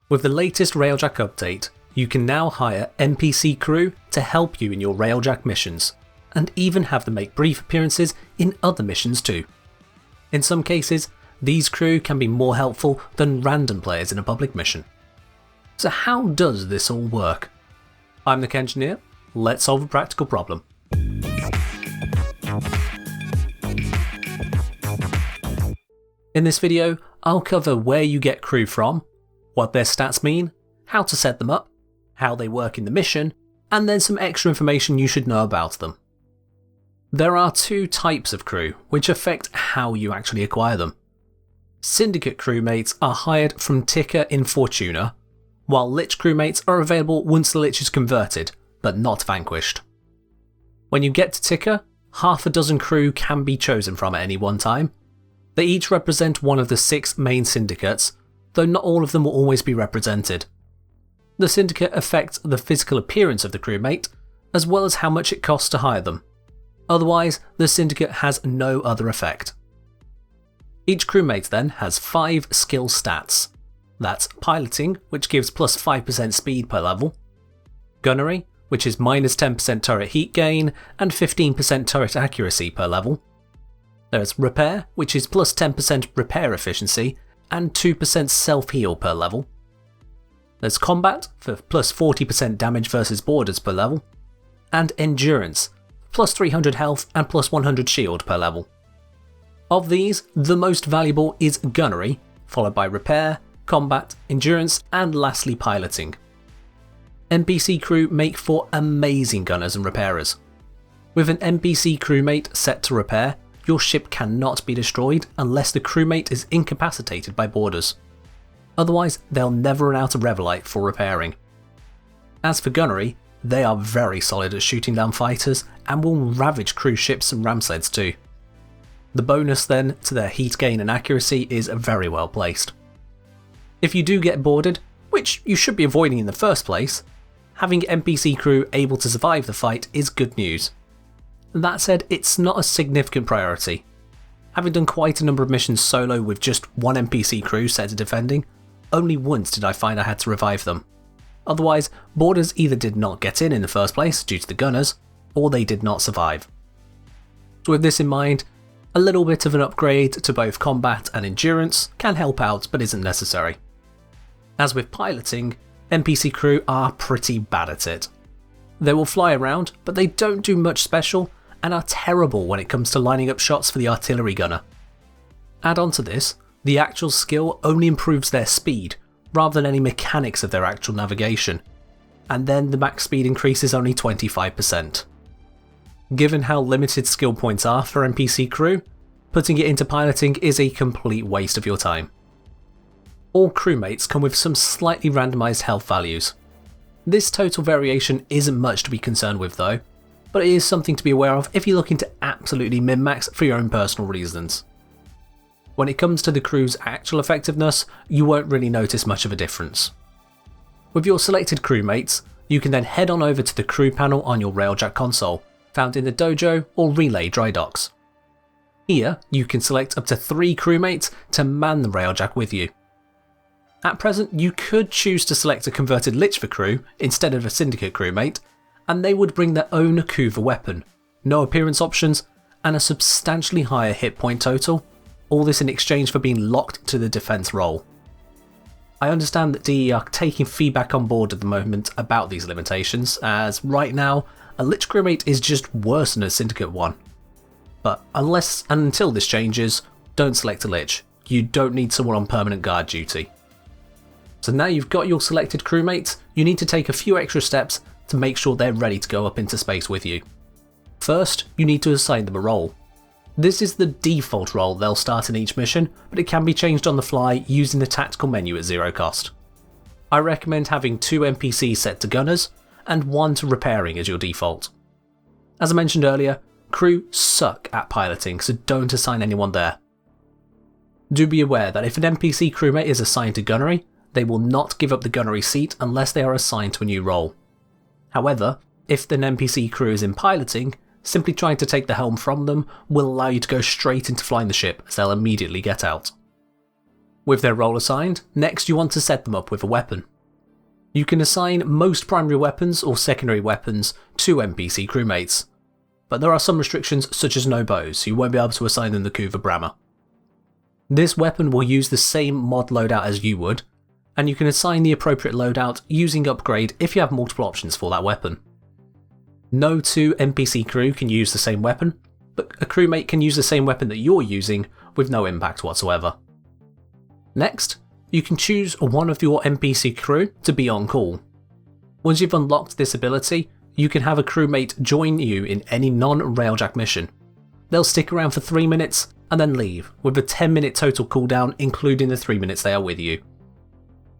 With the latest Railjack update, you can now hire NPC crew to help you in your Railjack missions, and even have them make brief appearances in other missions too. In some cases, these crew can be more helpful than random players in a public mission. So how does this all work? I'm the Engineer, let's solve a practical problem. In this video, I'll cover where you get crew from, what their stats mean, how to set them up, how they work in the mission, and then some extra information you should know about them. There are two types of crew, which affect how you actually acquire them. Syndicate crewmates are hired from Ticker in Fortuna, while Lich crewmates are available once the Lich is converted, but not vanquished. When you get to Ticker, half a dozen crew can be chosen from at any one time. They each represent one of the 6 main syndicates, though not all of them will always be represented. The syndicate affects the physical appearance of the crewmate, as well as how much it costs to hire them. Otherwise, the syndicate has no other effect. Each crewmate then has 5 skill stats. That's piloting, which gives plus 5% speed per level, gunnery, which is minus 10% turret heat gain and 15% turret accuracy per level. There's repair, which is plus 10% repair efficiency and 2% self-heal per level. There's combat for plus 40% damage versus borders per level, and endurance, plus 300 health and plus 100 shield per level. Of these, the most valuable is gunnery, followed by repair, combat, endurance, and lastly piloting. NPC crew make for amazing gunners and repairers. With an NPC crewmate set to repair, your ship cannot be destroyed unless the crewmate is incapacitated by borders. Otherwise, they'll never run out of Revelite for repairing. As for gunnery, they are very solid at shooting down fighters and will ravage cruise ships and ram sleds too. The bonus then to their heat gain and accuracy is very well placed. If you do get boarded, which you should be avoiding in the first place, having NPC crew able to survive the fight is good news. That said, it's not a significant priority. Having done quite a number of missions solo with just one NPC crew set to defending, only once did I find I had to revive them. Otherwise, boarders either did not get in the first place due to the gunners, or they did not survive. So with this in mind, a little bit of an upgrade to both combat and endurance can help out but isn't necessary. As with piloting, NPC crew are pretty bad at it. They will fly around, but they don't do much special and are terrible when it comes to lining up shots for the artillery gunner. Add on to this, the actual skill only improves their speed, rather than any mechanics of their actual navigation, and then the max speed increases only 25%. Given how limited skill points are for NPC crew, putting it into piloting is a complete waste of your time. All crewmates come with some slightly randomised health values. This total variation isn't much to be concerned with though, but it is something to be aware of if you're looking to absolutely min-max for your own personal reasons. When it comes to the crew's actual effectiveness, you won't really notice much of a difference. With your selected crewmates, you can then head on over to the crew panel on your Railjack console, found in the dojo or relay dry docks. Here, you can select up to 3 crewmates to man the Railjack with you. At present, you could choose to select a converted Lich for crew instead of a Syndicate crewmate, and they would bring their own Kuva weapon, no appearance options, and a substantially higher hit point total, all this in exchange for being locked to the defense role. I understand that DE are taking feedback on board at the moment about these limitations, as right now, a Lich crewmate is just worse than a Syndicate one. But unless and until this changes, don't select a Lich. You don't need someone on permanent guard duty. So now you've got your selected crewmates, you need to take a few extra steps to make sure they're ready to go up into space with you. First, you need to assign them a role. This is the default role they'll start in each mission, but it can be changed on the fly using the tactical menu at 0 cost. I recommend having 2 NPCs set to gunners, and 1 to repairing as your default. As I mentioned earlier, crew suck at piloting, so don't assign anyone there. Do be aware that if an NPC crewmate is assigned to gunnery, they will not give up the gunnery seat unless they are assigned to a new role. However, if an NPC crew is in piloting, simply trying to take the helm from them will allow you to go straight into flying the ship as they'll immediately get out. With their role assigned, next you want to set them up with a weapon. You can assign most primary weapons or secondary weapons to NPC crewmates, but there are some restrictions such as no bows, so you won't be able to assign them the Kuva Brammer. This weapon will use the same mod loadout as you would, and you can assign the appropriate loadout using upgrade if you have multiple options for that weapon. No two NPC crew can use the same weapon, but a crewmate can use the same weapon that you're using with no impact whatsoever. Next, you can choose one of your NPC crew to be on call. Once you've unlocked this ability, you can have a crewmate join you in any non-Railjack mission. They'll stick around for 3 minutes and then leave, with a 10-minute total cooldown including the 3 minutes they are with you.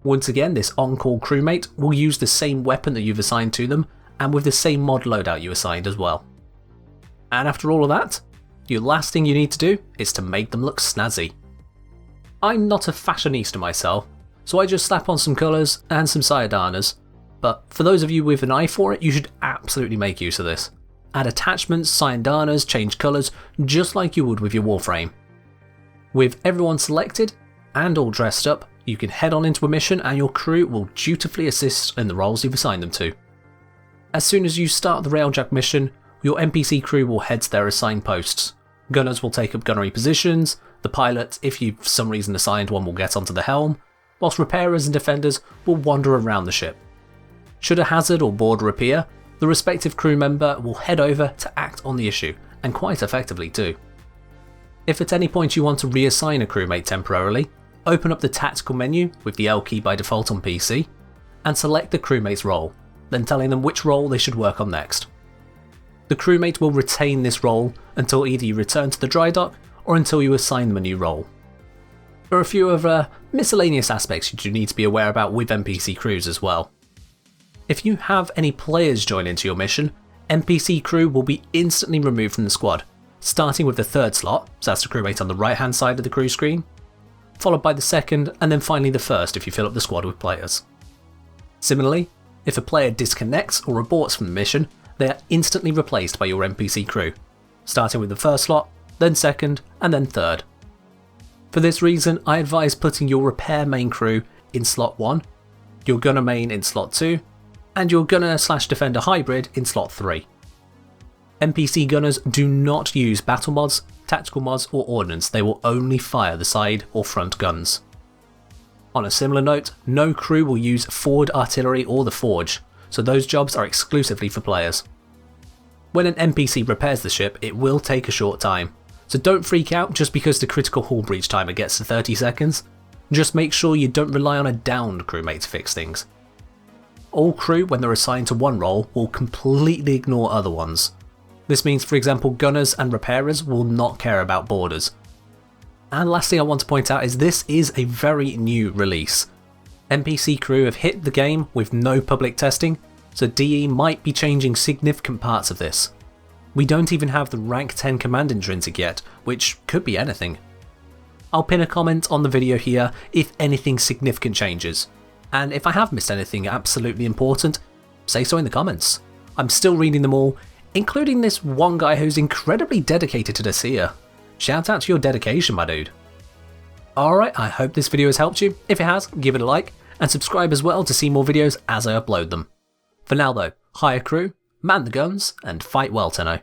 Once again, this on-call crewmate will use the same weapon that you've assigned to them and with the same mod loadout you assigned as well. And after all of that, your last thing you need to do is to make them look snazzy. I'm not a fashionista myself, so I just slap on some colours and some Sayadanas, but for those of you with an eye for it, you should absolutely make use of this. Add attachments, Sayadanas, change colours, just like you would with your Warframe. With everyone selected and all dressed up, you can head on into a mission and your crew will dutifully assist in the roles you've assigned them to. As soon as you start the Railjack mission, your NPC crew will head to their assigned posts. Gunners will take up gunnery positions, the pilot, if you for some reason assigned one, will get onto the helm, whilst repairers and defenders will wander around the ship. Should a hazard or border appear, the respective crew member will head over to act on the issue, and quite effectively too. If at any point you want to reassign a crewmate temporarily, open up the tactical menu with the L key by default on PC, and select the crewmate's role, then telling them which role they should work on next. The crewmate will retain this role until either you return to the dry dock or until you assign them a new role. There are a few other miscellaneous aspects you do need to be aware about with NPC crews as well. If you have any players join into your mission, NPC crew will be instantly removed from the squad, starting with the third slot, so that's the crewmate on the right hand side of the crew screen, followed by the second and then finally the first if you fill up the squad with players. Similarly, if a player disconnects or aborts from the mission, they are instantly replaced by your NPC crew, starting with the first slot, then second, and then third. For this reason, I advise putting your repair main crew in slot 1, your gunner main in slot 2, and your gunner/defender hybrid in slot 3. NPC gunners do not use battle mods, tactical mods, or ordnance, they will only fire the side or front guns. On a similar note, no crew will use forward artillery or the forge, so those jobs are exclusively for players. When an NPC repairs the ship, it will take a short time, so don't freak out just because the critical hull breach timer gets to 30 seconds, just make sure you don't rely on a downed crewmate to fix things. All crew, when they're assigned to one role, will completely ignore other ones. This means, for example, gunners and repairers will not care about borders. And last thing I want to point out is this is a very new release. NPC crew have hit the game with no public testing, so DE might be changing significant parts of this. We don't even have the rank 10 command intrinsic yet, which could be anything. I'll pin a comment on the video here if anything significant changes, and if I have missed anything absolutely important, say so in the comments. I'm still reading them all, including this one guy who's incredibly dedicated to this here. Shout out to your dedication, my dude. Alright, I hope this video has helped you. If it has, give it a like, and subscribe as well to see more videos as I upload them. For now though, hire crew, man the guns, and fight well, Tenno.